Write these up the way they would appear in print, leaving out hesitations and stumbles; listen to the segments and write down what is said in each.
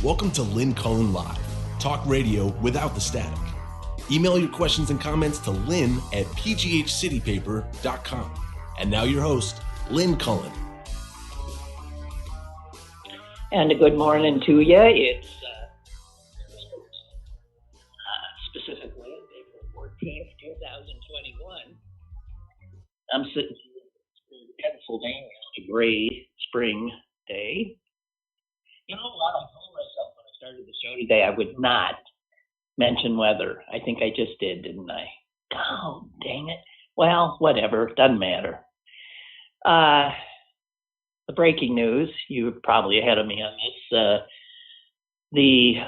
Welcome to Lynn Cullen Live, talk radio without the static. Email your questions and comments to lynn@pghcitypaper.com. And now your host, Lynn Cullen. And a good morning to you. It's specifically April 14th, 2021. I'm sitting in Pennsylvania on a gray spring day. You know what? I told myself when I started the show today I would not mention weather. I think I just did, didn't I? Oh, dang it. Well, whatever. Doesn't matter. The breaking news, you're probably ahead of me on this. The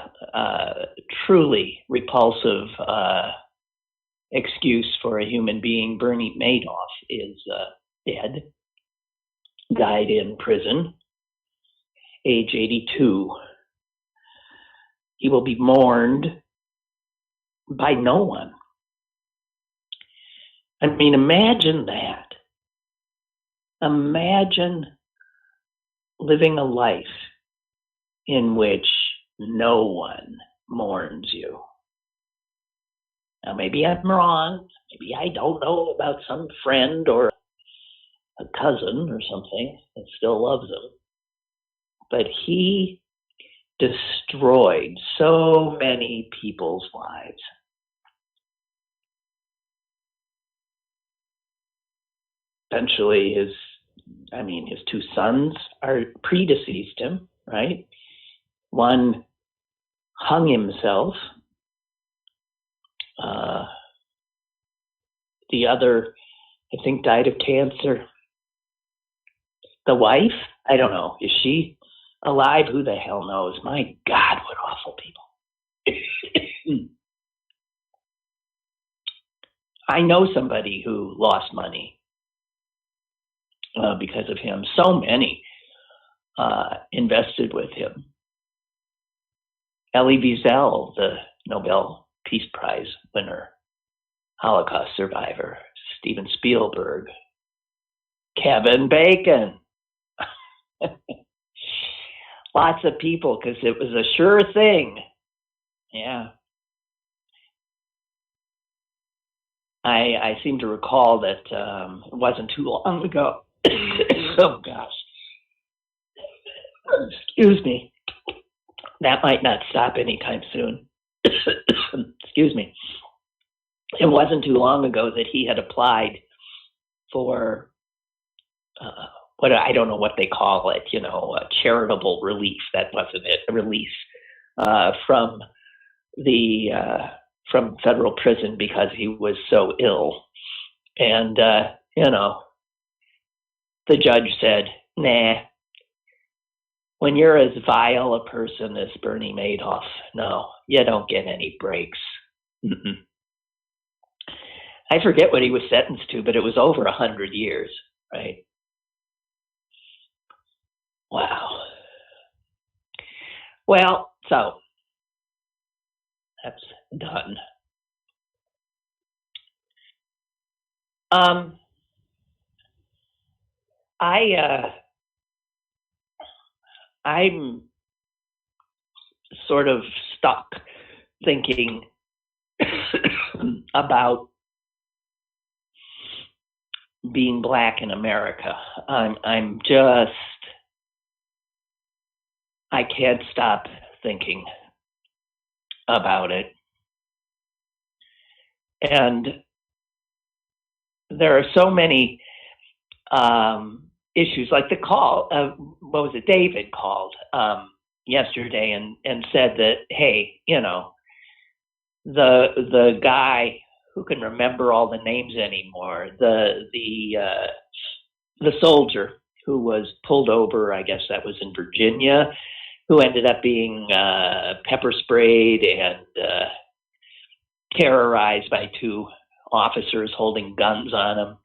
truly repulsive excuse for a human being, Bernie Madoff, is dead. Died in prison, age 82. He will be mourned by no one. I mean, imagine that. Imagine living a life in which no one mourns you. Now, maybe I'm wrong. Maybe I don't know about some friend or a cousin or something that still loves him. But he destroyed so many people's lives. Eventually, his two sons predeceased him, right? One hung himself. The other, I think, died of cancer. The wife, I don't know. Is she alive? Who the hell knows? My God, what awful people. I know somebody who lost money because of him. So many invested with him. Elie Wiesel, the Nobel Peace Prize winner, Holocaust survivor, Steven Spielberg, Kevin Bacon. Lots of people, because it was a sure thing. Yeah. I seem to recall that it wasn't too long ago. Oh, gosh. Excuse me. That might not stop anytime soon. Excuse me. It wasn't too long ago that he had applied for what I don't know what they call it, charitable relief. That wasn't it, a release from federal prison because he was so ill. And, the judge said, nah, when you're as vile a person as Bernie Madoff, no, you don't get any breaks. Mm-mm. I forget what he was sentenced to, but it was over 100 years, right? Wow. Well, so that's done. I'm sort of stuck thinking about being black in America. I can't stop thinking about it. And there are so many issues, like the call, David called yesterday and said that, hey, the guy who can remember all the names anymore, the soldier who was pulled over, I guess that was in Virginia, who ended up being pepper sprayed and terrorized by two officers holding guns on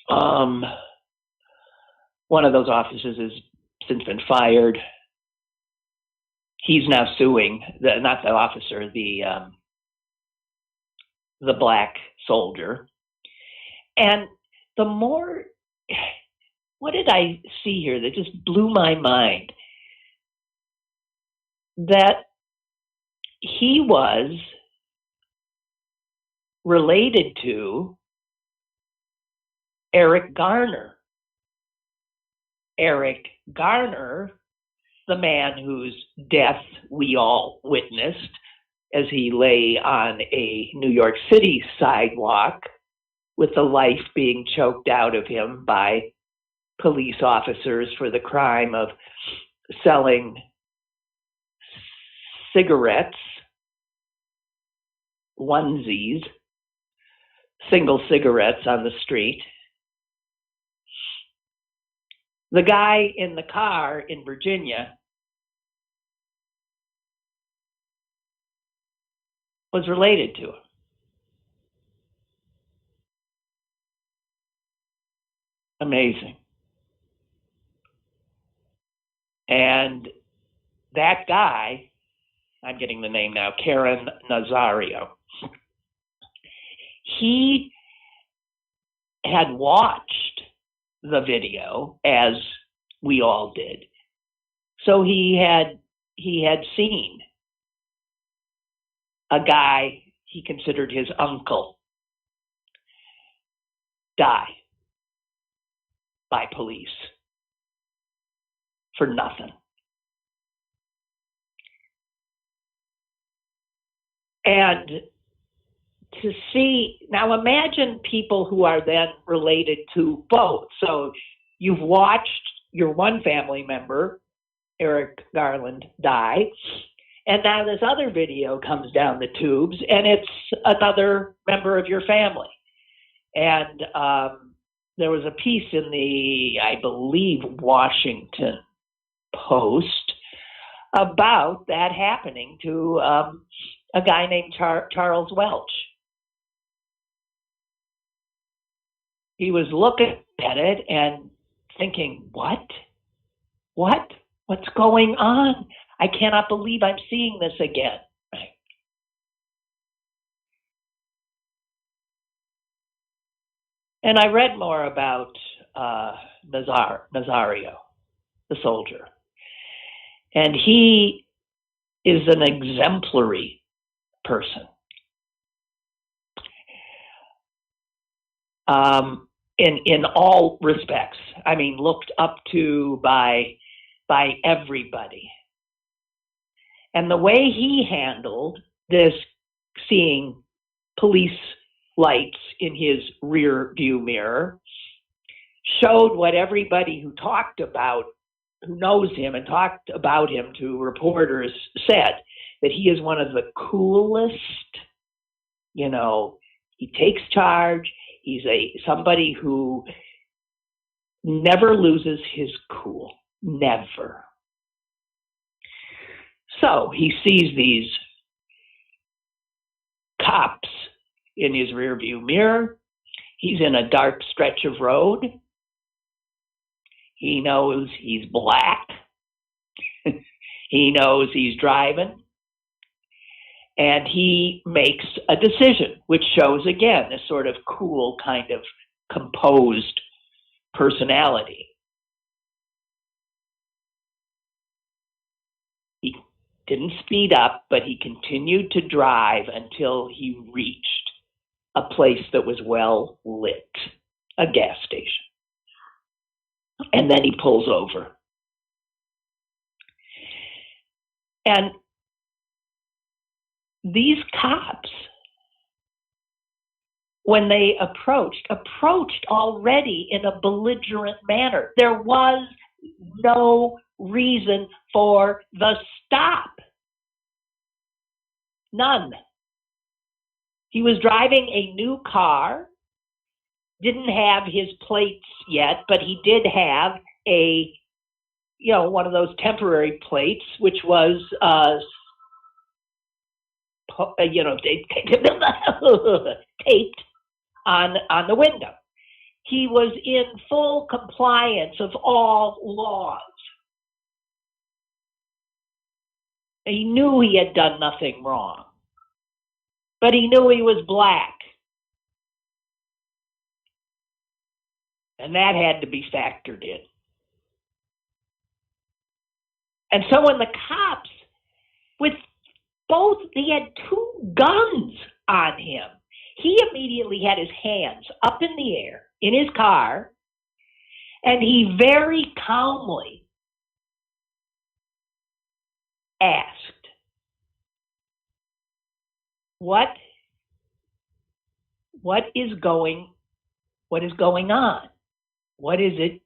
him. One of those officers has since been fired. He's now suing not the officer, the black soldier. And what did I see here that just blew my mind? that he was related to Eric Garner. Eric Garner, the man whose death we all witnessed as he lay on a New York City sidewalk with the life being choked out of him by police officers for the crime of selling cigarettes, onesies, single cigarettes on the street. The guy in the car in Virginia was related to him. Amazing. And that guy, I'm getting the name now, Caron Nazario, he had watched the video, as we all did. So he had seen a guy he considered his uncle die by police for nothing. And to see, now imagine people who are then related to both. So you've watched your one family member, Eric Garland, die, and now this other video comes down the tubes, and it's another member of your family. And there was a piece in the, I believe, Washington Post about that happening to a guy named Charles Welch. He was looking at it and thinking, what's going on? I cannot believe I'm seeing this again. Right? And I read more about Nazario, the soldier. And he is an exemplary person. In all respects. I mean, looked up to by everybody. And the way he handled this, seeing police lights in his rear view mirror, showed what everybody who talked about, who knows him and talked about him to reporters, said, that he is one of the coolest, he takes charge. He's somebody who never loses his cool, never. So he sees these cops in his rearview mirror. He's in a dark stretch of road. He knows he's black. He knows he's driving. And he makes a decision, which shows, again, this sort of cool, kind of composed personality. He didn't speed up, but he continued to drive until he reached a place that was well lit, a gas station. And then he pulls over. And these cops, when they approached already in a belligerent manner. There was no reason for the stop. None. He was driving a new car, didn't have his plates yet, but he did have one of those temporary plates, which was taped on the window. He was in full compliance of all laws. He knew he had done nothing wrong, but he knew he was black. And that had to be factored in. And so when the cops with both, he had two guns on him. He immediately had his hands up in the air in his car, and he very calmly asked, what is going on? What is it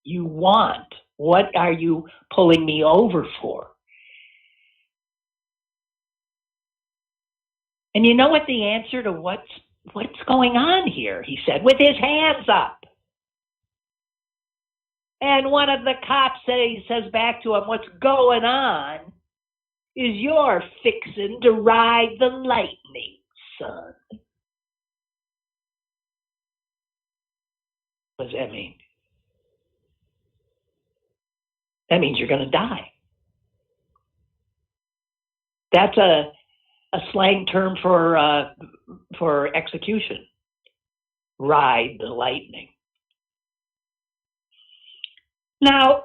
you want? What are you pulling me over for? And you know what the answer to what's going on here, he said, with his hands up. And one of the cops says back to him, what's going on is you're fixing to ride the lightning, son. What does that mean? That means you're going to die. That's a slang term for execution. Ride the lightning. Now,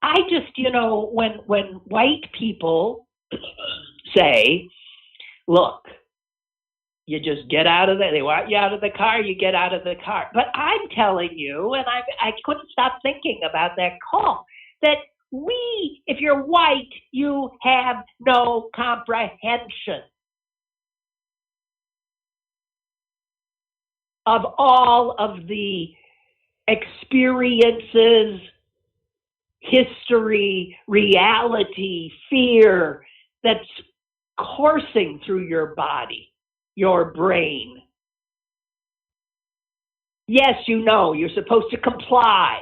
I just, when white people say, look, you just get out of there. They want you out of the car, you get out of the car. But I'm telling you, and I couldn't stop thinking about that call, that if you're white, you have no comprehension of all of the experiences, history, reality, fear that's coursing through your body, your brain. Yes, you're supposed to comply.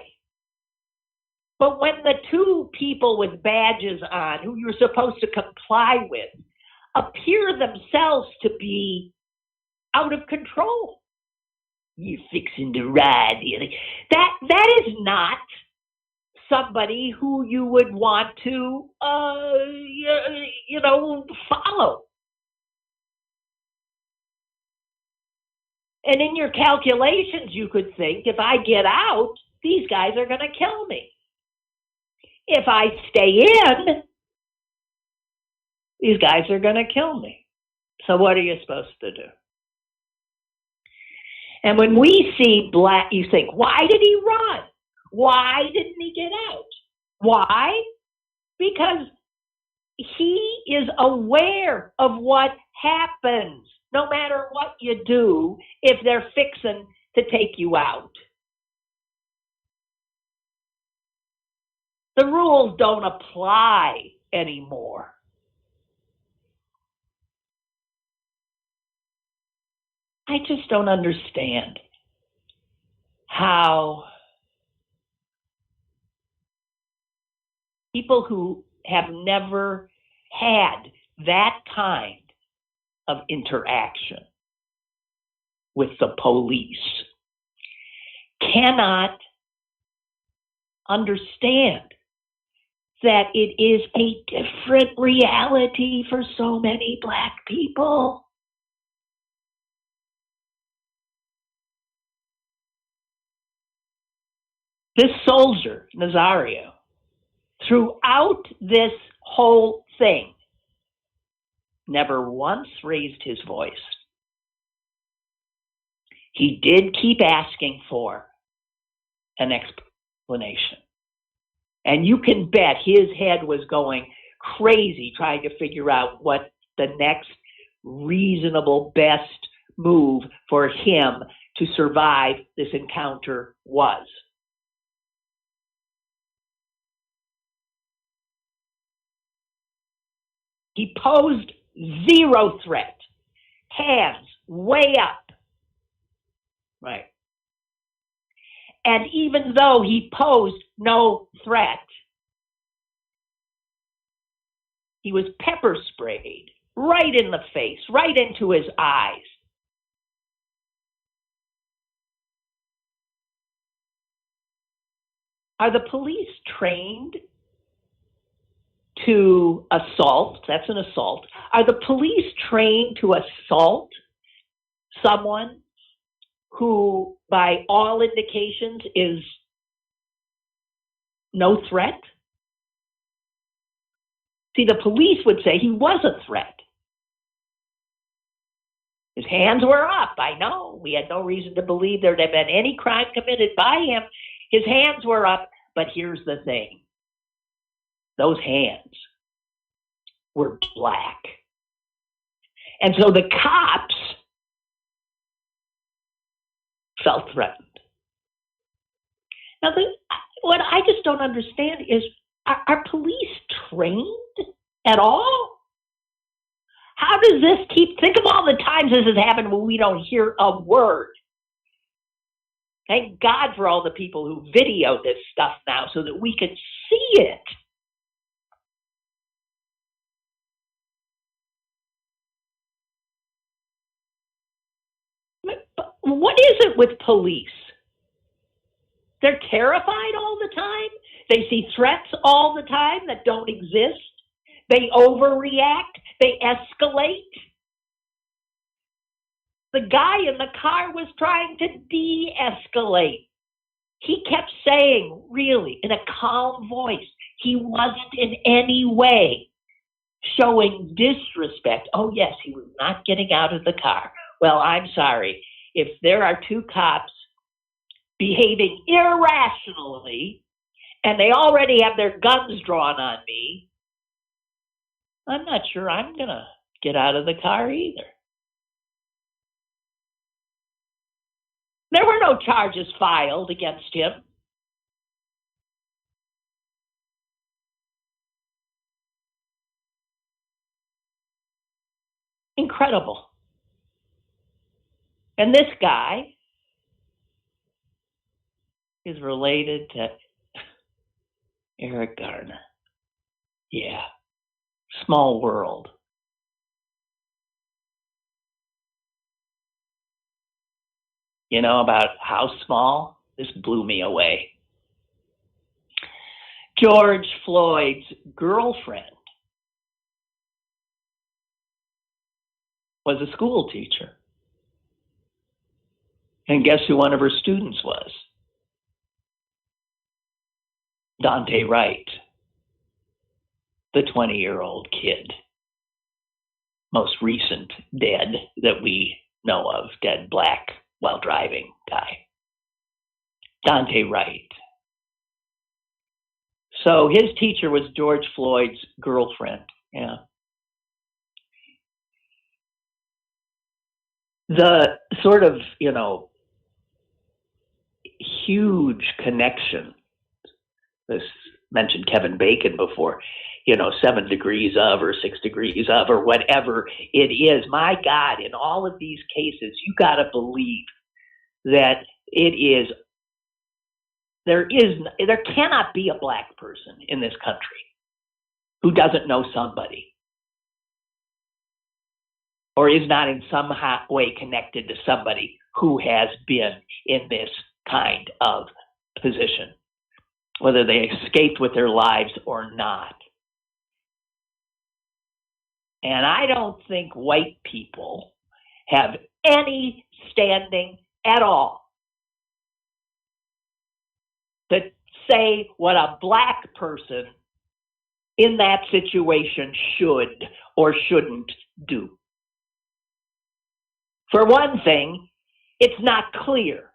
But when the two people with badges on who you're supposed to comply with appear themselves to be out of control, you're fixing to ride. That is not somebody who you would want to, follow. And in your calculations, you could think, if I get out, these guys are going to kill me. If I stay in, these guys are going to kill me. So what are you supposed to do? And when we see black, you think, why did he run? Why didn't he get out? Why? Because he is aware of what happens, no matter what you do, if they're fixing to take you out. The rules don't apply anymore. I just don't understand how people who have never had that kind of interaction with the police cannot understand that it is a different reality for so many black people. This soldier, Nazario, throughout this whole thing, never once raised his voice. He did keep asking for an explanation. And you can bet his head was going crazy trying to figure out what the next reasonable best move for him to survive this encounter was. He posed zero threat. Hands way up. Right. And even though he posed no threat, he was pepper sprayed right in the face, right into his eyes. Are the police trained to assault? That's an assault. Are the police trained to assault someone who, by all indications, is no threat? See, the police would say he was a threat. His hands were up. I know. We had no reason to believe there had been any crime committed by him. His hands were up. But here's the thing. Those hands were black. And so the cops felt threatened. Now, what I just don't understand is, are police trained at all? How does this think of all the times this has happened when we don't hear a word. Thank God for all the people who video this stuff now so that we can see it. But what is it with police? They're terrified all the time. They see threats all the time that don't exist. They overreact. They escalate. The guy in the car was trying to de-escalate. He kept saying, really, in a calm voice, he wasn't in any way showing disrespect. Oh, yes, he was not getting out of the car. Well, I'm sorry. If there are two cops behaving irrationally and they already have their guns drawn on me, I'm not sure I'm going to get out of the car either. There were no charges filed against him. Incredible. And this guy is related to Eric Garner. Yeah. Small world. You know about how small? This blew me away. George Floyd's girlfriend was a school teacher. And guess who one of her students was? Dante Wright, the 20-year-old kid. Most recent dead that we know of, dead black while driving guy. Dante Wright. So his teacher was George Floyd's girlfriend. Yeah. The sort of, huge connection. This mentioned Kevin Bacon before, 7 degrees of or 6 degrees of or whatever it is. My God, in all of these cases, you got to believe that there cannot be a black person in this country who doesn't know somebody or is not in some way connected to somebody who has been in this kind of position, whether they escaped with their lives or not. And I don't think white people have any standing at all to say what a black person in that situation should or shouldn't do. For one thing, it's not clear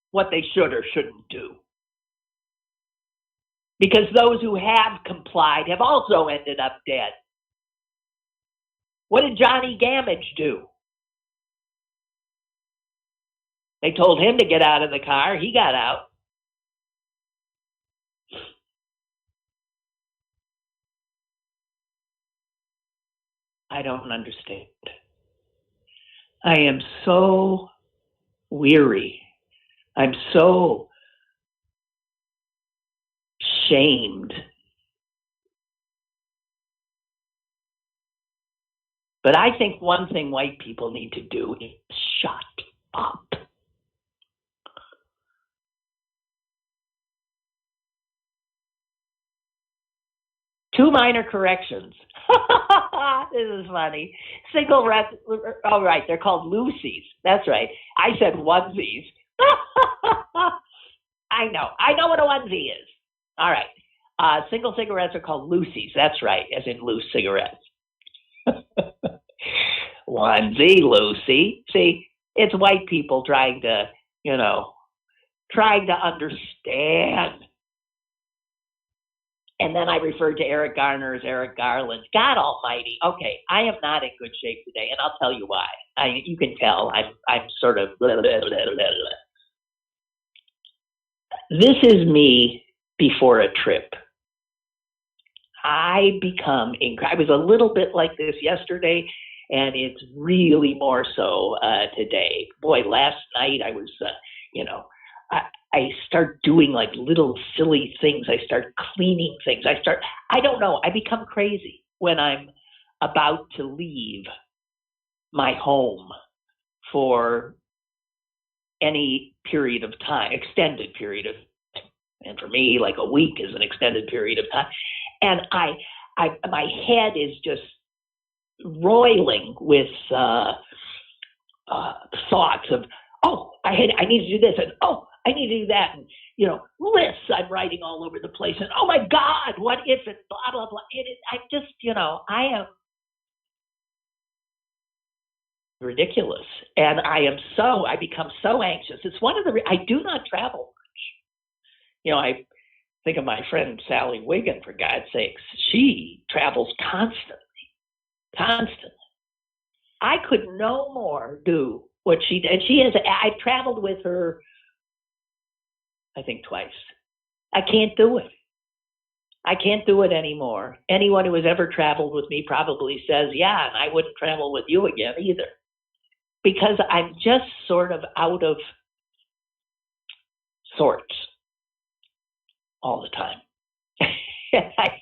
what they should or shouldn't do. Because those who have complied have also ended up dead. What did Johnny Gamage do? They told him to get out of the car. He got out. I don't understand. I am so weary. I'm so shamed. But I think one thing white people need to do is shut up. Two minor corrections. This is funny. Oh, right, they're called Lucy's. That's right. I said onesies. I know what a onesie is. All right. Single cigarettes are called loosies. That's right, as in loose cigarettes. Onesie, Lucy. See, it's white people trying to, trying to understand. And then I referred to Eric Garner as Eric Garland. God almighty. Okay, I am not in good shape today, and I'll tell you why. You can tell I'm sort of blah, blah, blah, blah, blah. This is me before a trip. I was a little bit like this yesterday, and it's really more so today. Boy, last night I was, I start doing like little silly things. I start cleaning things. I don't know. I become crazy when I'm about to leave my home for any period of time, extended period of time. And for me, like a week is an extended period of time. And my head is just roiling with thoughts of, oh, I need to do this, and oh, I need to do that, and lists I'm writing all over the place, and oh my God, what if it, blah blah blah. I just, I am ridiculous, and I become so anxious. It's one of the I do not travel much. I think of my friend Sally Wiggin, for God's sakes. She travels constantly. I could no more do what she did. I've traveled with her, I think, twice. I can't do it. I can't do it anymore. Anyone who has ever traveled with me probably says, yeah, and I wouldn't travel with you again either. Because I'm just sort of out of sorts all the time.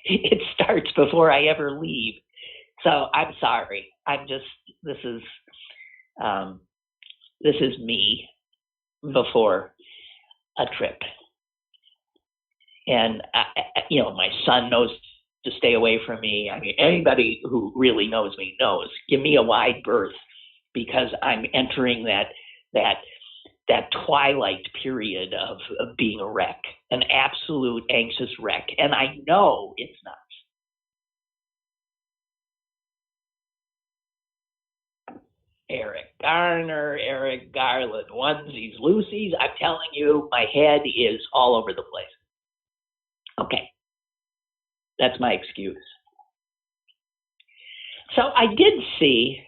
It starts before I ever leave. So I'm sorry. This is me before a trip. And, my son knows to stay away from me. I mean, anybody who really knows me knows, give me a wide berth, because I'm entering that twilight period of being a wreck, an absolute anxious wreck. And I know it's not. Eric Garner, Eric Garland, onesies, loosies. I'm telling you, my head is all over the place. Okay. That's my excuse. So I did see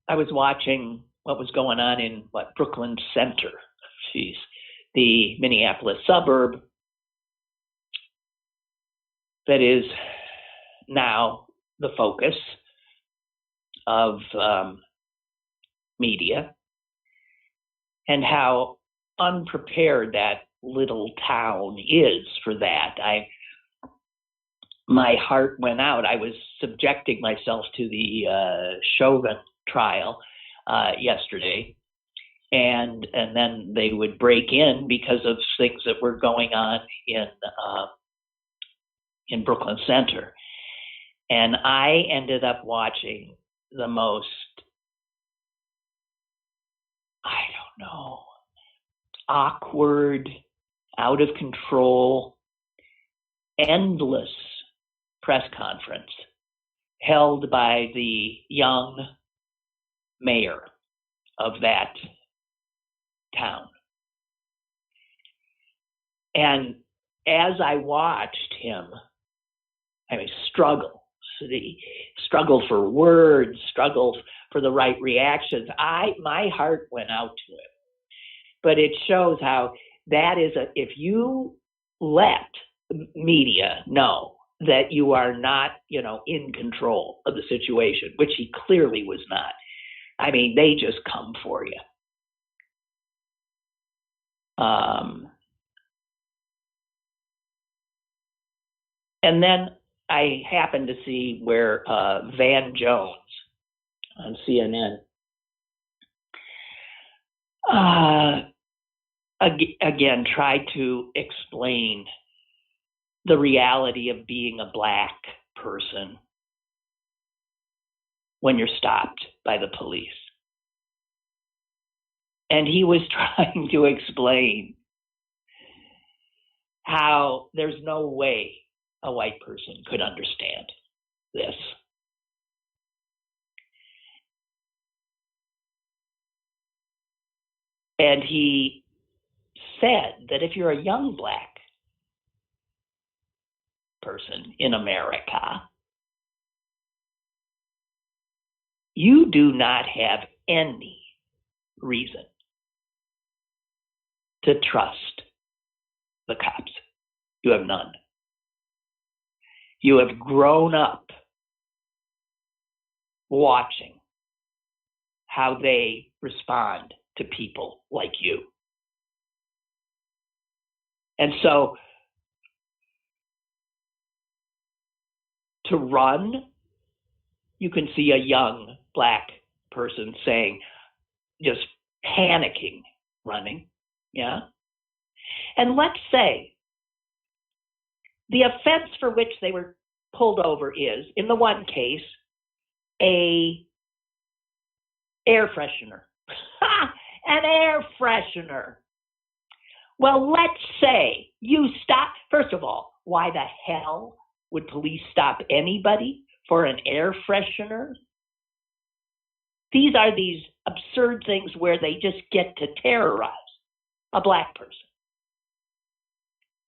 I was watching what was going on in Brooklyn Center. The Minneapolis suburb that is now the focus of media, and how unprepared that little town is for that. My heart went out. I was subjecting myself to the Chauvin trial yesterday, and then they would break in because of things that were going on in Brooklyn Center. And I ended up watching the most, awkward, out of control, endless press conference held by the young mayor of that town. And as I watched him, struggle for words, struggle for the right reactions, my heart went out to him. But it shows how that is if you let media know that you are not, in control of the situation, which he clearly was not. They just come for you. And then I happened to see where Van Jones on CNN again tried to explain the reality of being a Black person when you're stopped by the police. And he was trying to explain how there's no way a white person could understand this. And he said that if you're a young black person in America, you do not have any reason to trust the cops. You have none. You have grown up watching how they respond to people like you. And so to run, you can see a young black person saying, just panicking, running, yeah? And let's say the offense for which they were pulled over is, in the one case, a air freshener. An air freshener. Well, let's say you stop. First of all, why the hell would police stop anybody for an air freshener? These are these absurd things where they just get to terrorize a black person.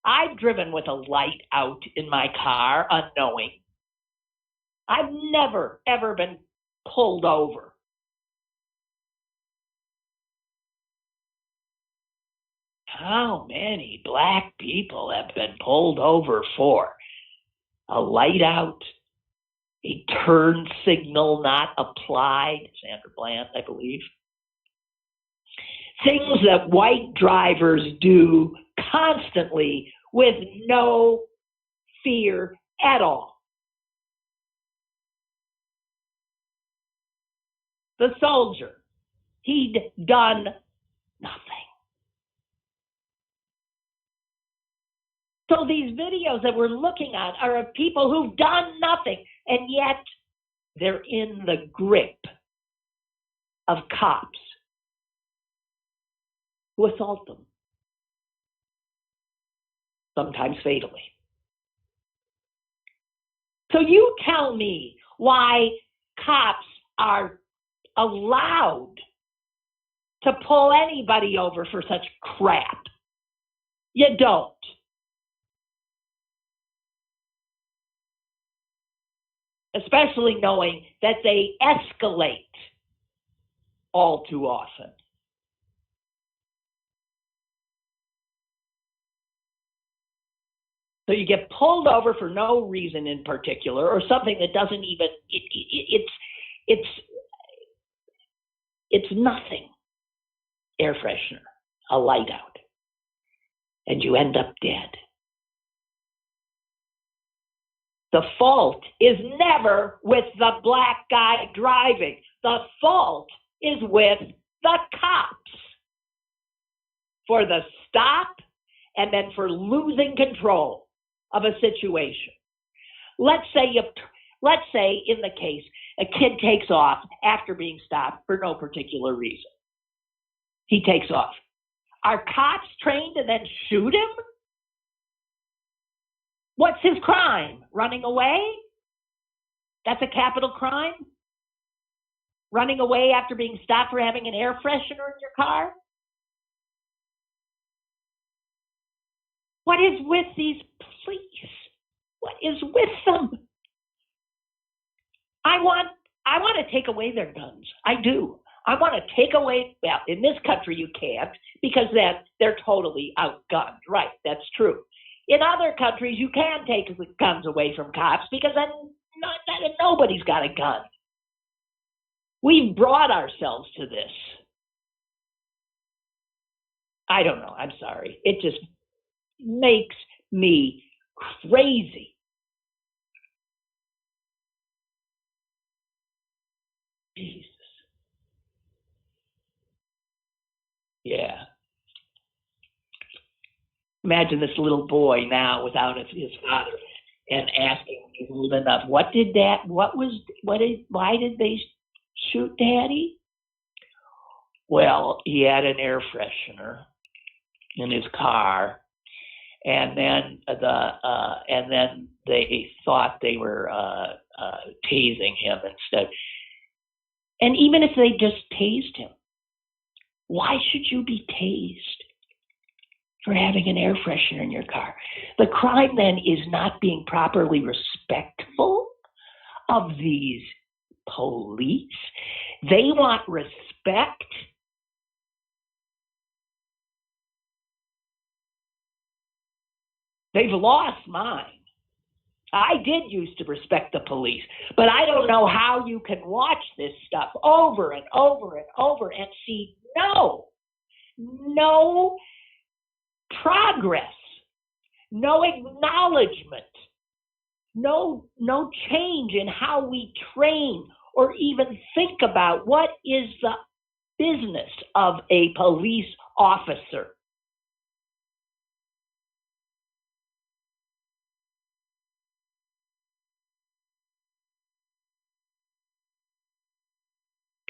I've driven with a light out in my car, unknowing. I've never, ever been pulled over. How many black people have been pulled over for a light out, a turn signal not applied, Sandra Bland, I believe. Things that white drivers do constantly with no fear at all. The soldier, he'd done nothing. So these videos that we're looking at are of people who've done nothing, and yet they're in the grip of cops who assault them, sometimes fatally. So you tell me why cops are allowed to pull anybody over for such crap. You don't. Especially knowing that they escalate all too often. So you get pulled over for no reason in particular, or something that doesn't even, it's nothing. Air freshener, a light out, and you end up dead. The fault is never with the black guy driving. The fault is with the cops for the stop and then for losing control of a situation. Let's say in the case, a kid takes off after being stopped for no particular reason. He takes off. Are cops trained to then shoot him? What's his crime? Running away? That's a capital crime? Running away after being stopped for having an air freshener in your car? What is with these police? What is with them? I want to take away their guns. I do. I want to take away, well, in this country you can't, because then they're totally outgunned. Right, that's true. In other countries, you can take the guns away from cops because then nobody's got a gun. We've brought ourselves to this. I don't know. I'm sorry. It just makes me crazy. Jesus. Yeah. Imagine this little boy now without his father and asking when he's old enough, why did they shoot Daddy? Well, he had an air freshener in his car, and then they thought they were tasing him instead. And even if they just tased him, why should you be tased for having an air freshener in your car? The crime then is not being properly respectful of these police. They want respect. They've lost mine. I did used to respect the police, but I don't know how you can watch this stuff over and over and over and see no progress, no acknowledgement, no change in how we train or even think about what is the business of a police officer.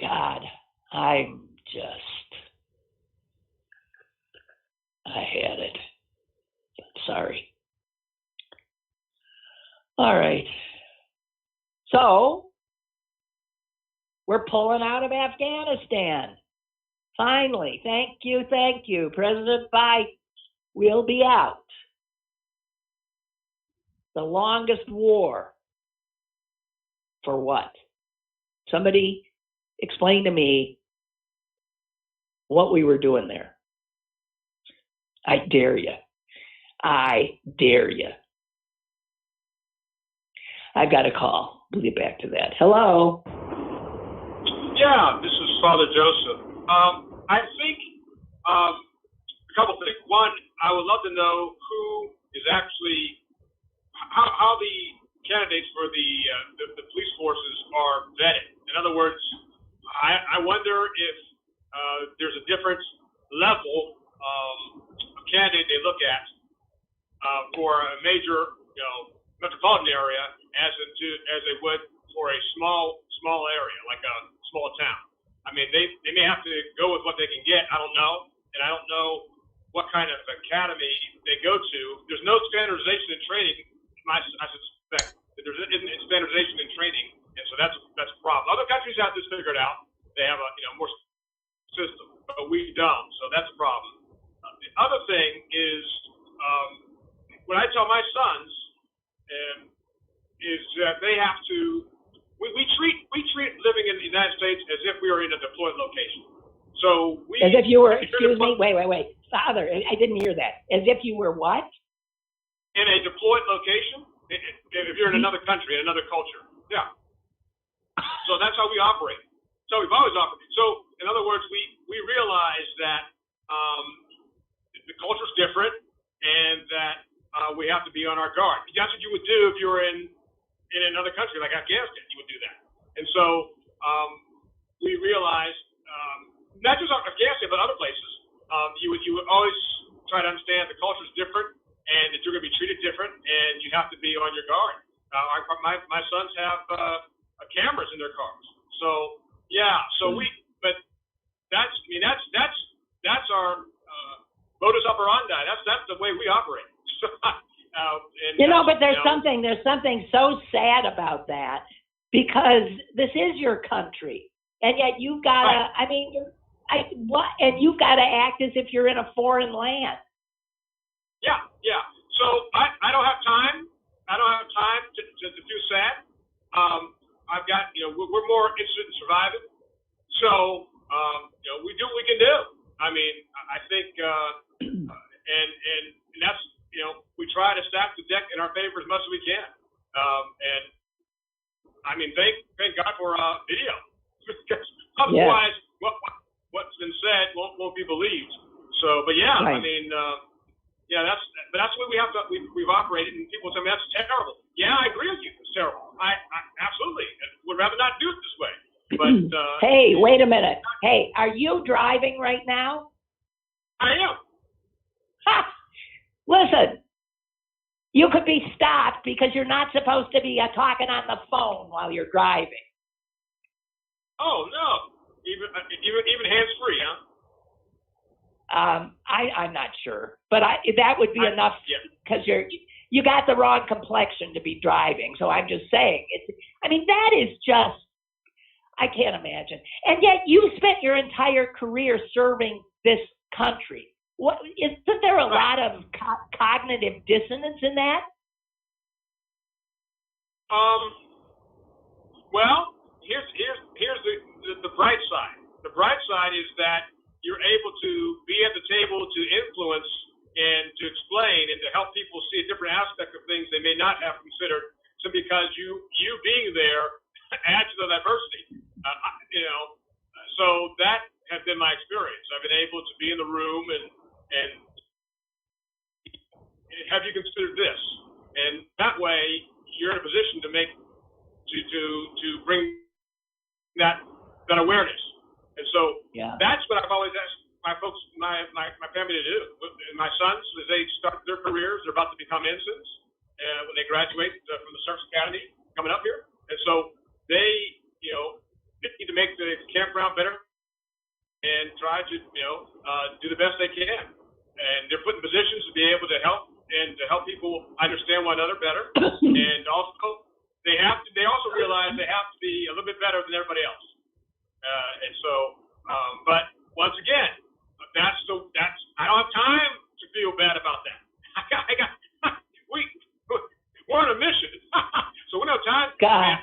God, I had it. Sorry. All right. So, we're pulling out of Afghanistan. Finally. Thank you. President Biden will be out. The longest war. For what? Somebody explain to me what we were doing there. I dare you. I've got a call. We'll get back to that. Hello. Yeah, this is Father Joseph. I think a couple things. One, I would love to know who is actually how the candidates for the police forces are vetted. In other words, I wonder if there's a different level of candidate they look at for a major, metropolitan area as they would for a small area like a small town. I mean, they may have to go with what they can get. I don't know, and I don't know what kind of academy they go to. There's no standardization in training. I suspect that there isn't standardization in training, and so that's a problem. Other countries have this figured out. They have a more system, but we don't. So that's a problem. The other thing is what I tell my sons is that they have to. We treat living in the United States as if we were in a deployed location. So as if you were. Excuse me. Wait, Father, I didn't hear that. As if you were what? In a deployed location. If you're in another country, in another culture. Yeah. So that's how we operate. So we've always operated. So in other words, we realize that the culture's different and that we have to be on our guard. That's what you would do if you were in another country like Afghanistan. You would do that. And so we realize, not just Afghanistan, but other places, you would always try to understand the culture is different and that you're going to be treated different and you have to be on your guard. My sons have cameras in their cars. So yeah, but that's our modus operandi. That's the way we operate. But there's something so sad about that because this is your country, and yet you've got to. Right. I mean, and you've got to act as if you're in a foreign land. Yeah. So I don't have time. I don't have time to feel sad. I've got we're more interested in surviving. So we do what we can do. I mean, I think and that's we try to stack the deck in our favor as much as we can. And I mean, thank God for video, because otherwise, what's been said won't be believed. So, but yeah, right. I mean, that's the way we have to. We've operated, and people tell me that's terrible. Yeah, I agree with you. It's terrible. I absolutely would rather not do it this way. But hey, wait a minute. Hey, are you driving right now? I am. Listen, you could be stopped because you're not supposed to be talking on the phone while you're driving. Oh, no. even hands free, huh? I'm not sure, but that would be enough because you got the wrong complexion to be driving. So I'm just saying that is just, I can't imagine. And yet you spent your entire career serving this country. Isn't there a lot of cognitive dissonance in that? Well, here's the bright side. The bright side is that you're able to be at the table to influence and to explain and to help people see a different aspect of things they may not have considered, simply because you being there adds to the diversity. So that has been my experience. I've been able to be in the room and have you considered this? And that way you're in a position to bring that awareness. And so that's what I've always asked my folks, my family to do. My sons, as they start their careers, they're about to become ensigns when they graduate from the Service Academy coming up here. And so they, need to make the campground better and try to, do the best they can. And they're put in positions to be able to help and to help people understand one another better. And also, they also realize they have to be a little bit better than everybody else. And so, but once again, I don't have time to feel bad about that. We're on a mission, so we don't have time. God.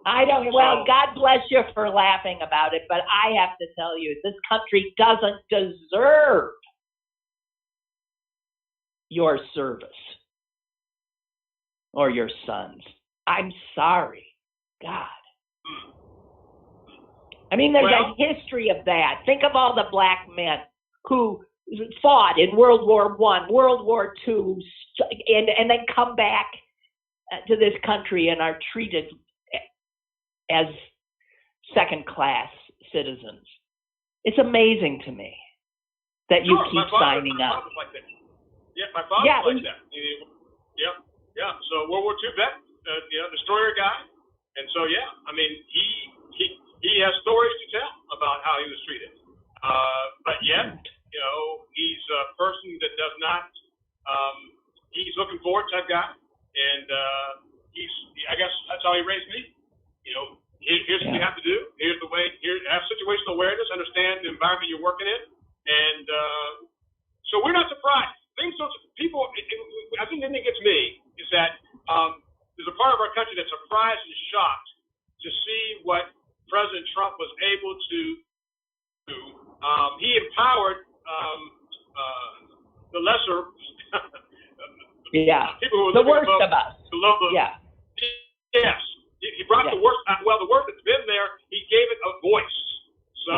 I don't. Well, God bless you for laughing about it, but I have to tell you, this country doesn't deserve your service or your sons. I'm sorry. God. There's a history of that. Think of all the black men who fought in World War I, World War II, and then come back to this country and are treated as second-class citizens. It's amazing to me that you keep signing up. My father was like that. Yeah, my father was like that. Yeah. So World War II vet, destroyer guy. And so, he has stories to tell about how he was treated. But yet, he's a person that does not, he's looking forward type guy. And I guess that's how he raised me. Here's what you have to do. Here's the way, have situational awareness, understand the environment you're working in. And so we're not surprised. I think the thing that gets me is that there's a part of our country that's surprised and shocked to see what President Trump was able to do. He empowered the lesser people who were the worst of us. Yes. He brought the worst. The worst that's been there, he gave it a voice. So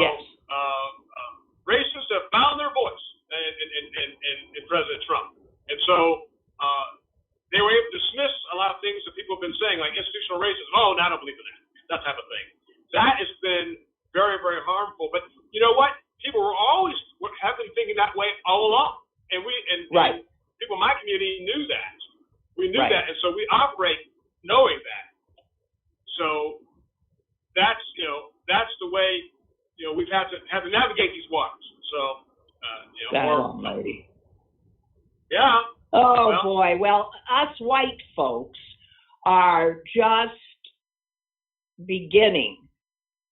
racists have found their voice in President Trump, and so they were able to dismiss a lot of things that people have been saying, like institutional racism. Oh, no, I don't believe in that type of thing. That has been very, very harmful. But you know what? People have been thinking that way all along, and people in my community knew that. We knew that, and so we operate knowing that. So that's the way we've had to navigate these waters. So almighty. Yeah. Oh boy. Well, us white folks are just beginning,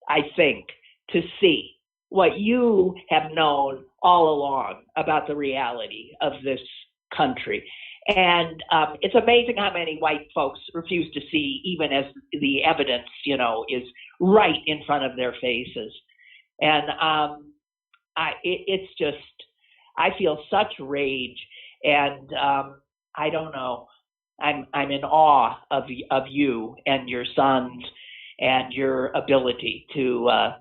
I think, to see what you have known all along about the reality of this country. And it's amazing how many white folks refuse to see, even as the evidence, is right in front of their faces. And it's just, I feel such rage, and I don't know. I'm in awe of you and your sons and your ability to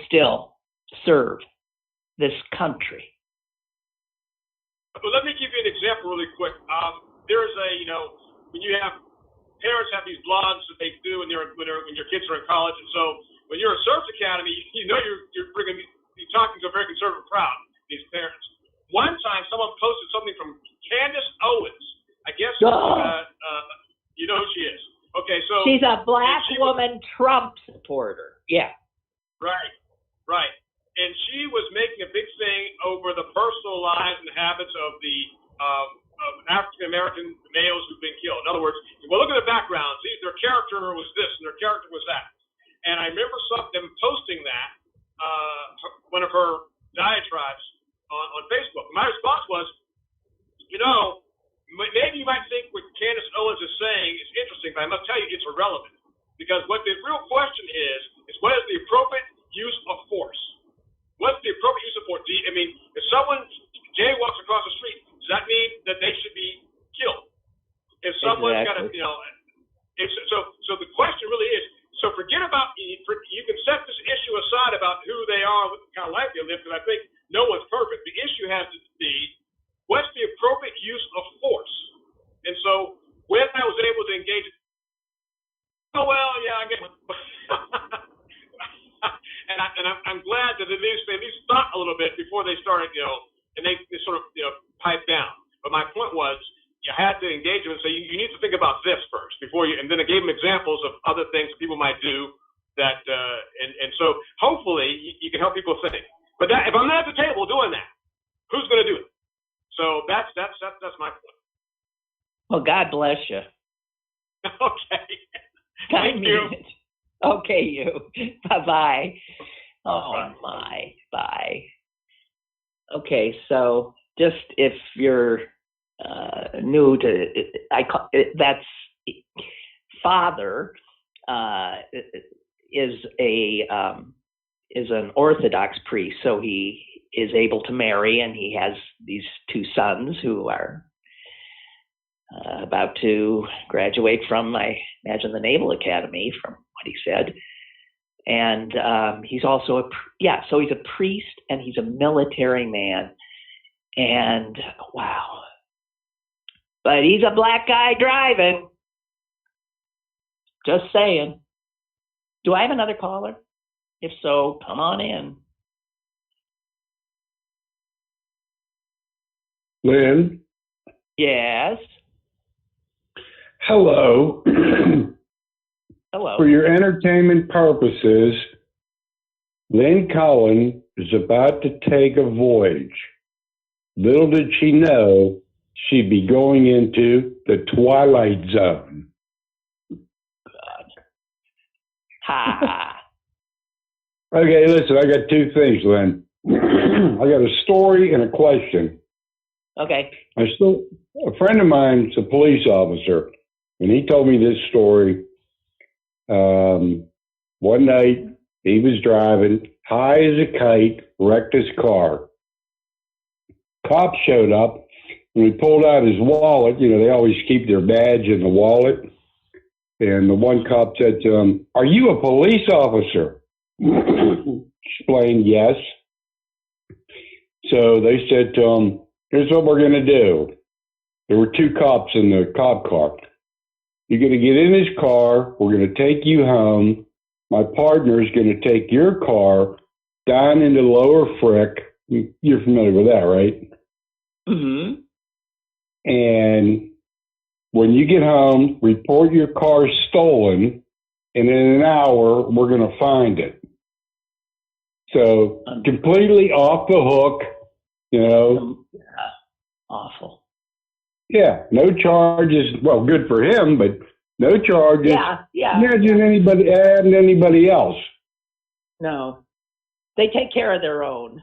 still serve this country. Well, let me give you an example really quick. There's when you have parents have these blogs that they do when your kids are in college, and so when you're a service academy, you're talking to a very conservative crowd. These parents. One time, someone posted something from Candace Owens. I guess you know who she is. Okay, so she She's a black woman Trump supporter. Yeah. Right. And she was making a big thing over the personal lives and habits of the of African American males who've been killed. In other words, well, look at the backgrounds. Their character was this and their character was that. And I remember them posting that, one of her diatribes on Facebook. My response was, maybe you might think what Candace Owens is saying is interesting, but I must tell you it's irrelevant. Because what the real question is what is the appropriate use of force? What's the appropriate use of force? If someone jaywalks across the street, does that mean that they should be killed? If someone's got to, so the question really is, so forget about, you can set this issue aside about who they are, what kind of life they live, because I think no one's perfect. The issue has to be, what's the appropriate use of force? And so when I was able to engage, I get it. and I'm glad that they at least thought a little bit before they started, and they sort of, piped down. But my point was, you had to engage them and say, you need to think about this first before you, and then I gave them examples of other things people might do that, and so hopefully you can help people think. But if I'm not at the table doing that, who's going to do it? So that's my point. Well, God bless you. Okay. Thank you. Okay, you. Bye-bye. Oh, Bye. my. Bye. Okay, so just if you're new to that's father is an Orthodox priest, so he is able to marry, and he has these two sons who are about to graduate from, I imagine, the Naval Academy, from what he said. And he's also so he's a priest and he's a military man. And wow. But he's a black guy driving. Just saying. Do I have another caller? If so, come on in. Lynn? Yes. Hello. Hello. For your entertainment purposes, Lynn Cullen is about to take a voyage. Little did she know she'd be going into the Twilight Zone. God. Ha. Okay, listen, I got two things, Lynn. I got a story and a question. Okay. A friend of mine's a police officer, and he told me this story. One night, he was driving high as a kite, wrecked his car. Cops showed up, and he pulled out his wallet. They always keep their badge in the wallet. And the one cop said to him, "Are you a police officer?" Explained, yes. So they said to him, "Here's what we're going to do." There were two cops in the cop car. "You're going to get in his car. We're going to take you home. My partner is going to take your car down into Lower Frick." You're familiar with that, right? Mm-hmm. "And when you get home, report your car stolen, and in an hour, we're going to find it." So completely off the hook, Awful. Yeah, no charges. Well, good for him, but no charges. Yeah. Imagine anybody else. No. They take care of their own.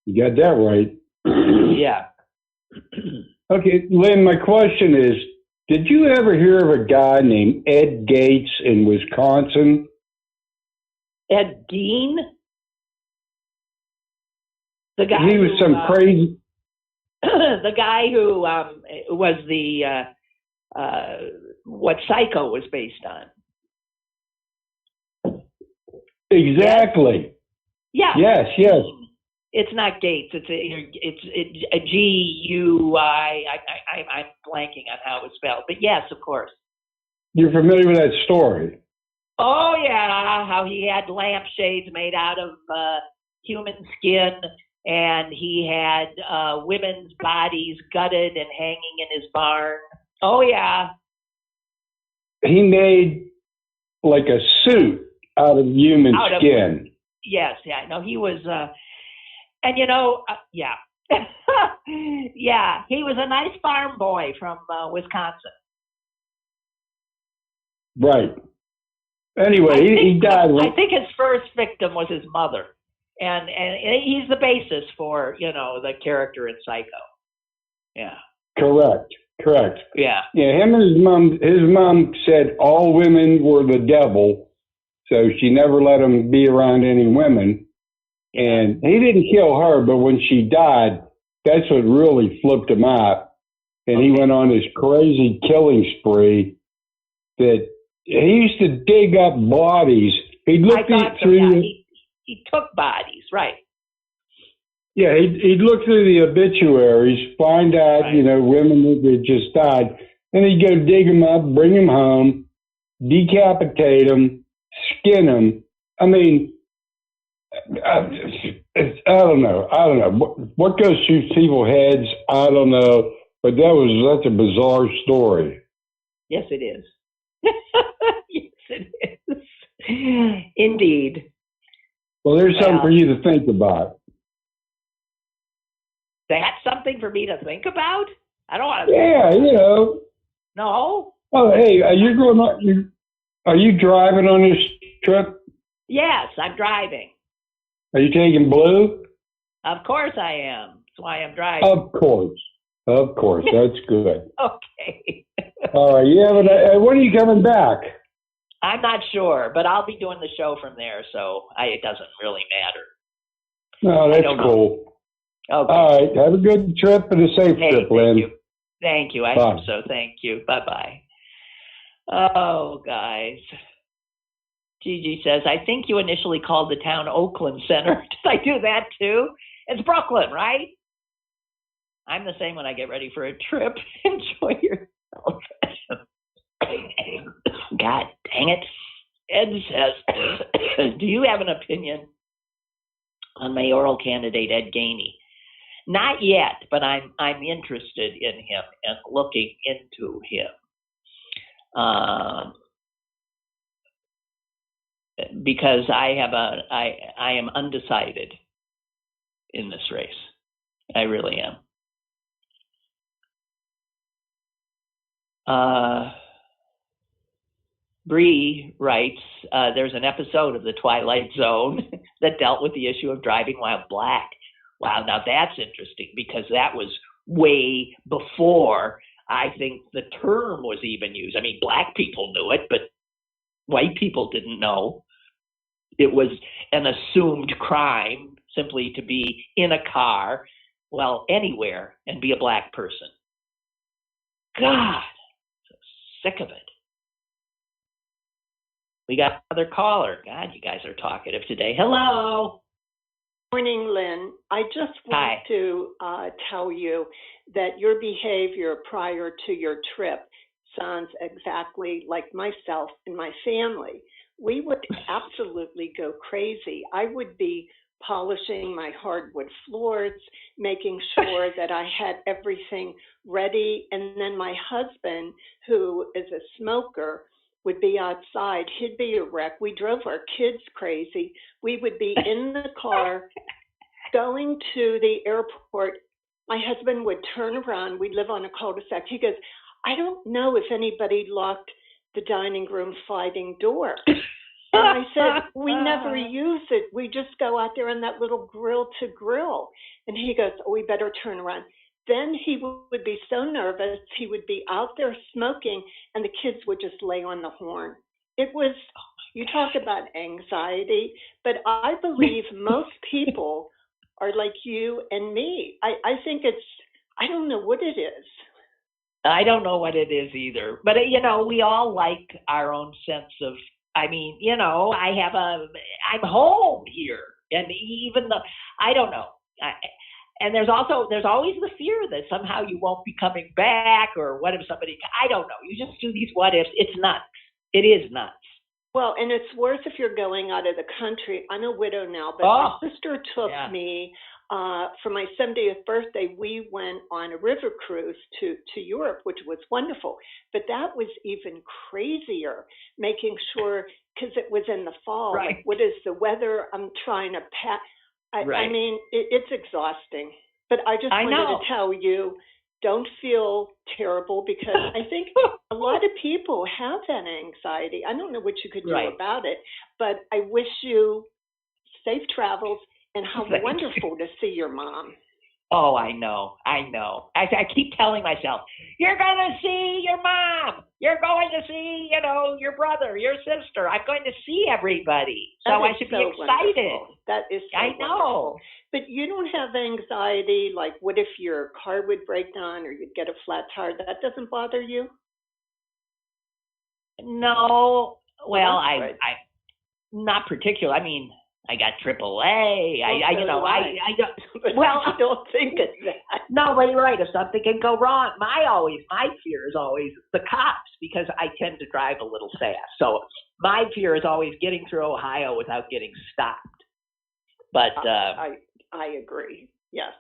You got that right. Yeah. Okay, Lynn, my question is, did you ever hear of a guy named Ed Gates in Wisconsin? Ed Gein? The guy He was some crazy... the guy who was the what Psycho was based on. Exactly. Yeah. Yes. It's not Gates. It's a G-U-I. I'm blanking on how it was spelled, but yes, of course. You're familiar with that story? Oh yeah, how he had lampshades made out of human skin. And he had women's bodies gutted and hanging in his barn. Oh, yeah. he made like a suit out of human skin. Yes, yeah, no, he was, and yeah. Yeah, he was a nice farm boy from Wisconsin. Right. Anyway, he died. I think his first victim was his mother, and he's the basis for the character in Psycho. Yeah. Correct. Yeah. Yeah, him and his mom said all women were the devil, so she never let him be around any women. And he didn't kill her, but when she died, that's what really flipped him out. And he went on this crazy killing spree that he used to dig up bodies. He looked through. He took bodies, right? Yeah, he'd look through the obituaries, find out, women that had just died, and he'd go dig them up, bring them home, decapitate them, skin them. I mean, I don't know. What goes through people's heads, I don't know. But that's a bizarre story. Yes, it is. Yes, it is. Indeed. Well, there's something for you to think about. That's something for me to think about? I don't want to. Yeah, No. Oh, hey, are you driving on this trip? Yes, I'm driving. Are you taking Blue? Of course I am. That's why I'm driving. Of course. That's good. Okay. All right. When are you coming back? I'm not sure, but I'll be doing the show from there, so it doesn't really matter. No, that's cool. Okay. All right. Have a good trip and a safe trip, Lynn. Thank you. I hope so. Thank you. Bye-bye. Oh, guys. Gigi says, I think you initially called the town Oakland Center. Did I do that too? It's Brooklyn, right? I'm the same when I get ready for a trip. Enjoy yourself. God dang it. Ed says, do you have an opinion on mayoral candidate Ed Gainey? Not yet, but I'm interested in him and looking into him. Because I am undecided in this race. I really am. Bree writes, there's an episode of The Twilight Zone that dealt with the issue of driving while black. Wow, now that's interesting because that was way before I think the term was even used. I mean, black people knew it, but white people didn't know. It was an assumed crime simply to be in a car, well, anywhere, and be a black person. God, so sick of it. We got another caller. God, you guys are talkative today. Hello. Morning, Lynn. I just want to tell you that your behavior prior to your trip sounds exactly like myself and my family. We would absolutely go crazy. I would be polishing my hardwood floors, making sure that I had everything ready. And then my husband, who is a smoker, would be outside. He'd be a wreck. We drove our kids crazy. We would be in the car going to the airport. My husband would turn around. We live on a cul-de-sac. He goes, I don't know if anybody locked the dining room sliding door. And I said, we never use it. We just go out there in that little grill to grill. And he goes, oh, we better turn around. Then he would be so nervous. He would be out there smoking, and the kids would just lay on the horn. It was, you talk about anxiety, but I believe most people are like you and me. I think I don't know what it is. I don't know what it is either. But, we all like our own sense of, I'm home here. And even I don't know. And there's always the fear that somehow you won't be coming back, or what if somebody, I don't know. You just do these what ifs. It's nuts. It is nuts. Well, and it's worse if you're going out of the country. I'm a widow now, but my sister took me For my 70th birthday, we went on a river cruise to Europe, which was wonderful. But that was even crazier, making sure, because it was in the fall, Right. like, what is the weather? I'm trying to pack. Right. I mean, it's exhausting. But I just wanted know. to tell you, don't feel terrible, because I think a lot of people have that anxiety. I don't know what you could do Right. about it, but I wish you safe travels, and how Thank wonderful to see your mom. Oh, I know. I keep telling myself, you're going to see your mom. You're going to see, your brother, your sister. I'm going to see everybody. So I should be excited. Wonderful. That is so I know. wonderful. But you don't have anxiety, like what if your car would break down or you'd get a flat tire? That doesn't bother you? No. Well, I not particular. I mean, I got AAA. Well, I don't. Well, I don't think of that. No, but you're right. If something can go wrong, my fear is always the cops, because I tend to drive a little fast. So my fear is always getting through Ohio without getting stopped. But I agree. Yes.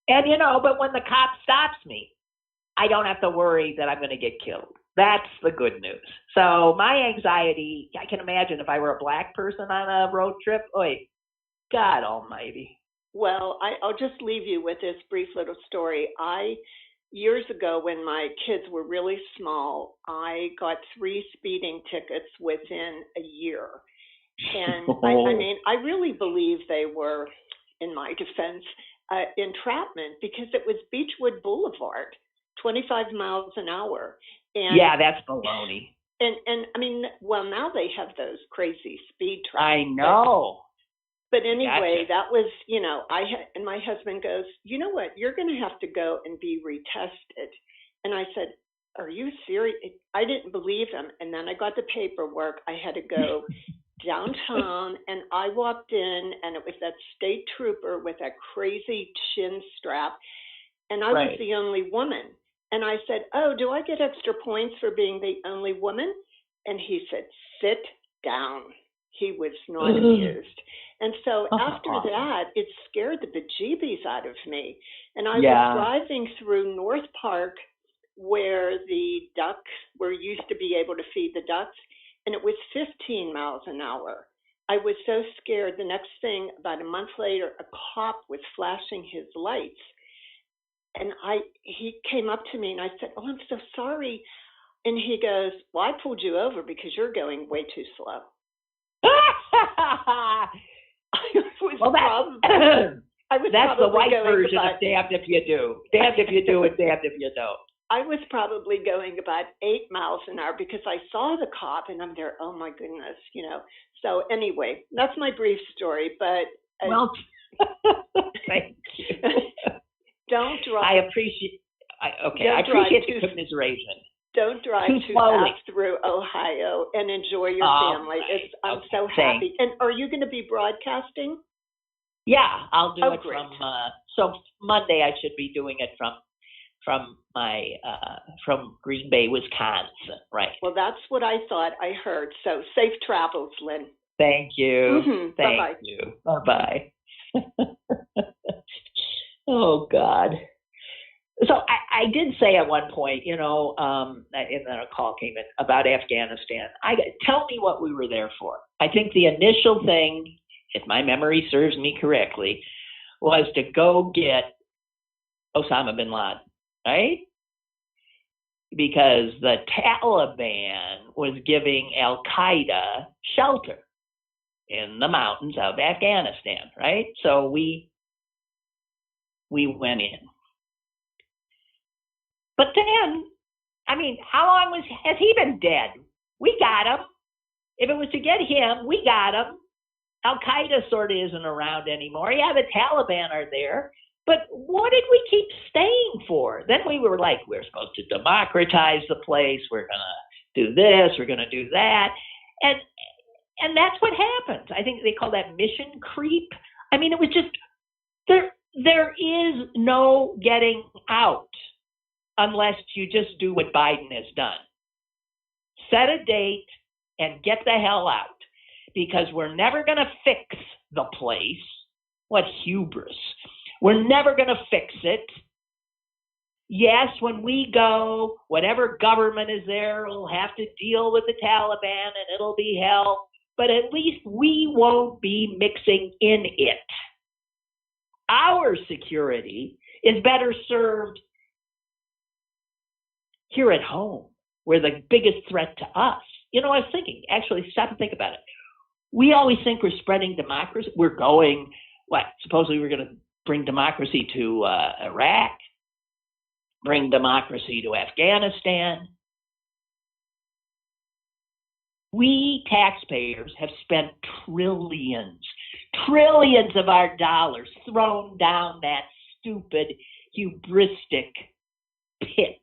And but when the cop stops me, I don't have to worry that I'm going to get killed. That's the good news. So my anxiety, I can imagine if I were a black person on a road trip, God almighty. Well, I'll just leave you with this brief little story. Years ago, when my kids were really small, I got 3 speeding tickets within a year. And I mean, I really believe they were, in my defense, entrapment, because it was Beechwood Boulevard, 25 miles an hour. And, yeah, that's baloney. And I mean, well, now they have those crazy speed traps. I know. But anyway, Gotcha. that was, and my husband goes, you know what, you're going to have to go and be retested. And I said, are you serious? I didn't believe him. And then I got the paperwork. I had to go downtown, and I walked in, and it was that state trooper with that crazy chin strap. And I was the only woman. And I said, oh, do I get extra points for being the only woman? And he said, sit down. He was not amused. And so after that, it scared the bejeebies out of me. And I was driving through North Park, where the ducks used to be able to feed the ducks, and it was 15 miles an hour. I was so scared. The next thing, about a month later, a cop was flashing his lights. And he came up to me, and I said, oh, I'm so sorry. And he goes, well, I pulled you over because you're going way too slow. That's the white version of damned if you do. Damned if you do and damned if you don't. I was probably going about 8 miles an hour because I saw the cop, and I'm there, oh my goodness, So anyway, that's my brief story, but... Thank you. Don't drive. I appreciate the commiseration. Don't drive too fast through Ohio, and enjoy your family. Right. I'm so happy. And are you going to be broadcasting? Yeah, I'll do it great. so Monday I should be doing it from my from Green Bay, Wisconsin. Right. Well, that's what I thought I heard. So safe travels, Lynn. Thank you. Mm-hmm. Thank you. Bye-bye. Oh, God. So I did say at one point, and then a call came in about Afghanistan. Tell me what we were there for. I think the initial thing, if my memory serves me correctly, was to go get Osama bin Laden, right? Because the Taliban was giving Al-Qaeda shelter in the mountains of Afghanistan, right? So we went in. But then, I mean, how long has he been dead? We got him. If it was to get him, we got him. Al-Qaeda sort of isn't around anymore. Yeah, the Taliban are there. But what did we keep staying for? Then we were like, we're supposed to democratize the place. We're going to do this. We're going to do that. And that's what happens. I think they call that mission creep. I mean, it was just, there is no getting out unless you just do what Biden has done. Set a date and get the hell out, because we're never going to fix the place. What hubris. We're never going to fix it. Yes, when we go, whatever government is there will have to deal with the Taliban and it'll be hell, but at least we won't be mixing in it. Our security is better served here at home. We're the biggest threat to us. You know, I was thinking, actually, stop and think about it. We always think we're spreading democracy. We're going, supposedly we're going to bring democracy to Iraq, bring democracy to Afghanistan. We taxpayers have spent trillions of our dollars thrown down that stupid, hubristic pit.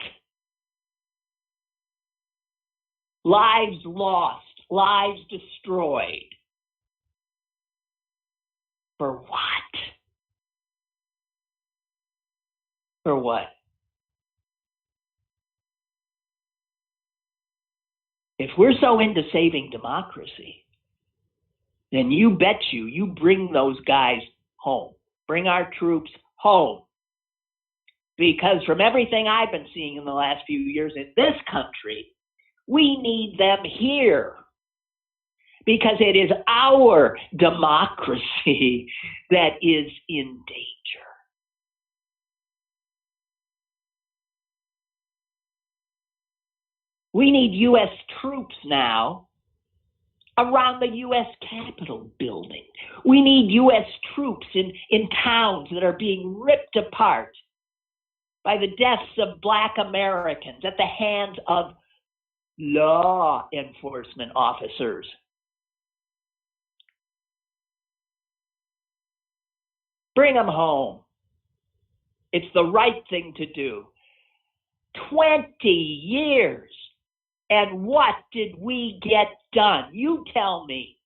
Lives lost, lives destroyed. For what? For what? If we're so into saving democracy, then you bet you bring those guys home. Bring our troops home. Because from everything I've been seeing in the last few years in this country, we need them here. Because it is our democracy that is in danger. We need U.S. troops now around the U.S. Capitol building. We need U.S. troops in towns that are being ripped apart by the deaths of Black Americans at the hands of law enforcement officers. Bring them home. It's the right thing to do. 20 years. And what did we get done? You tell me.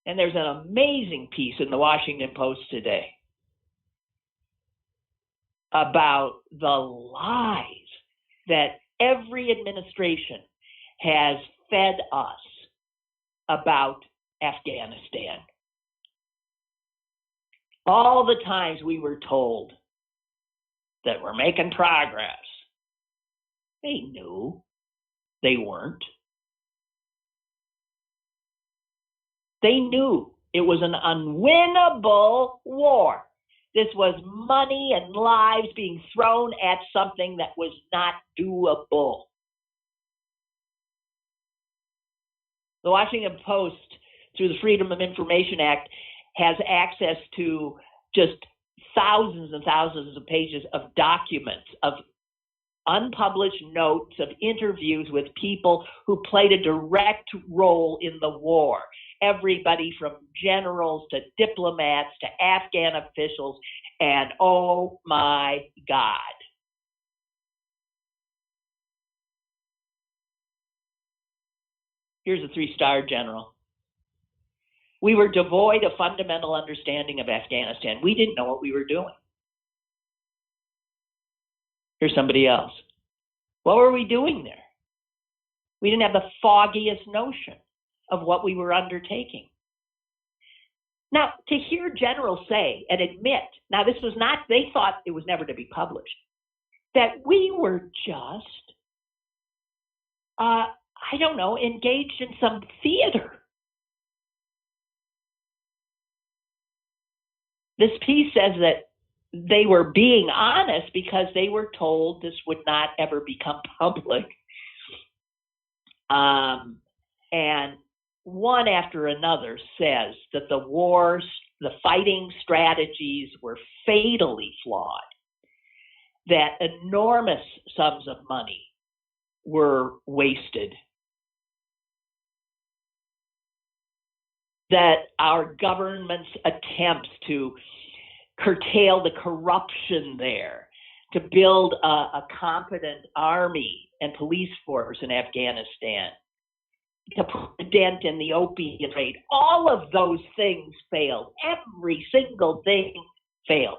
And there's an amazing piece in the Washington Post today about the lies that every administration has fed us about Afghanistan. All the times we were told that we're making progress. They knew they weren't. They knew it was an unwinnable war. This was money and lives being thrown at something that was not doable. The Washington Post, through the Freedom of Information Act, has access to just thousands and thousands of pages of documents, of unpublished notes, of interviews with people who played a direct role in the war. Everybody from generals to diplomats to Afghan officials, and oh my God. Here's a 3-star general. We were devoid of fundamental understanding of Afghanistan. We didn't know what we were doing. Here's somebody else. What were we doing there? We didn't have the foggiest notion of what we were undertaking. Now, to hear generals say and admit, now this was not, they thought it was never to be published, that we were just, engaged in some theater. This piece says that they were being honest because they were told this would not ever become public. And one after another says that the fighting strategies were fatally flawed, that enormous sums of money were wasted, that our government's attempts to curtail the corruption there, to build a competent army and police force in Afghanistan, to put a dent in the opium trade, all of those things failed. Every single thing failed.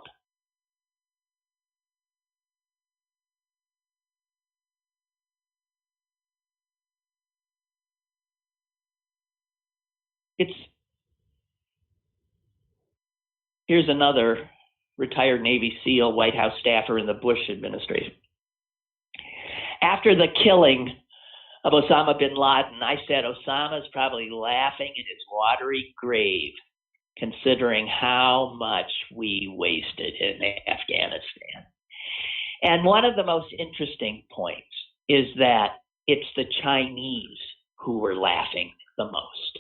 It's Here's another retired Navy SEAL, White House staffer in the Bush administration. After the killing of Osama bin Laden, I said Osama's probably laughing in his watery grave, considering how much we wasted in Afghanistan. And one of the most interesting points is that it's the Chinese who were laughing the most.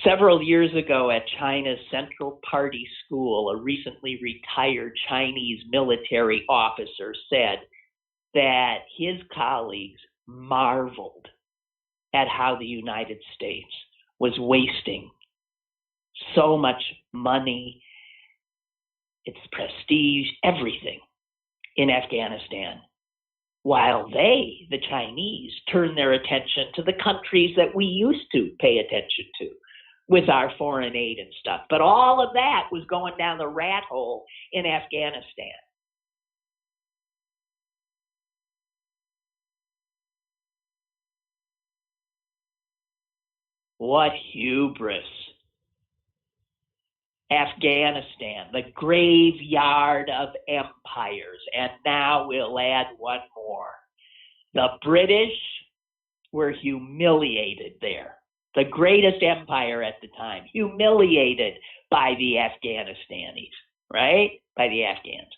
Several years ago at China's Central Party School, a recently retired Chinese military officer said that his colleagues marveled at how the United States was wasting so much money, its prestige, everything in Afghanistan, while they, the Chinese, turned their attention to the countries that we used to pay attention to with our foreign aid and stuff. But all of that was going down the rat hole in Afghanistan. What hubris. Afghanistan, the graveyard of empires. And now we'll add one more. The British were humiliated there. The greatest empire at the time, humiliated by the Afghanistanis, right? By the Afghans.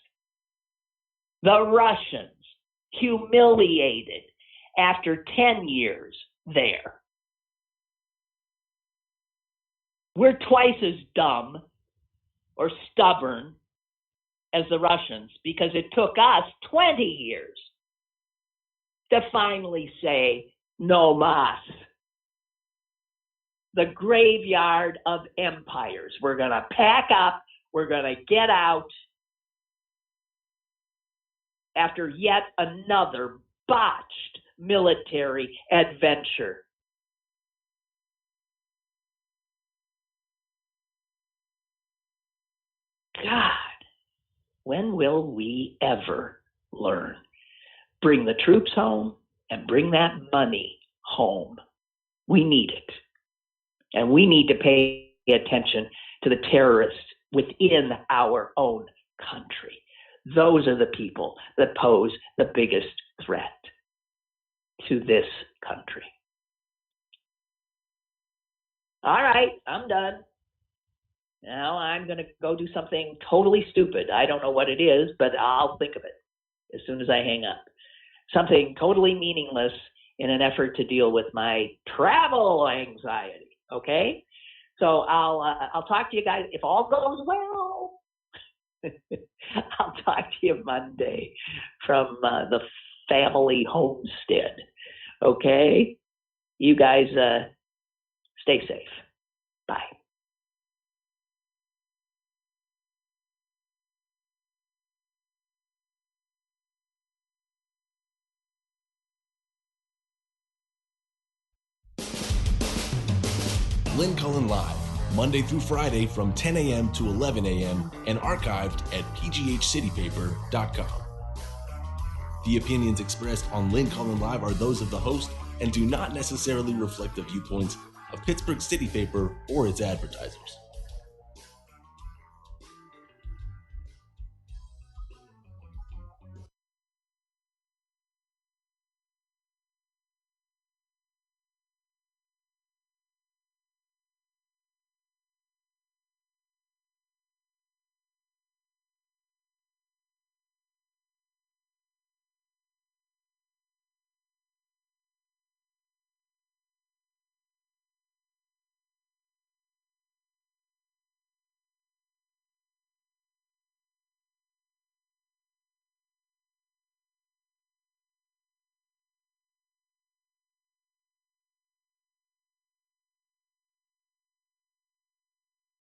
The Russians, humiliated after 10 years there. We're twice as dumb or stubborn as the Russians because it took us 20 years to finally say no mas. The graveyard of empires. We're going to pack up. We're going to get out after yet another botched military adventure. God, when will we ever learn? Bring the troops home and bring that money home. We need it. And we need to pay attention to the terrorists within our own country. Those are the people that pose the biggest threat to this country. All right, I'm done. Now I'm going to go do something totally stupid. I don't know what it is, but I'll think of it as soon as I hang up. Something totally meaningless in an effort to deal with my travel anxiety. Okay? So I'll talk to you guys if all goes well. I'll talk to you Monday from the family homestead. Okay? You guys stay safe. Bye. Lynn Cullen Live, Monday through Friday from 10 a.m. to 11 a.m. and archived at pghcitypaper.com. The opinions expressed on Lynn Cullen Live are those of the host and do not necessarily reflect the viewpoints of Pittsburgh City Paper or its advertisers.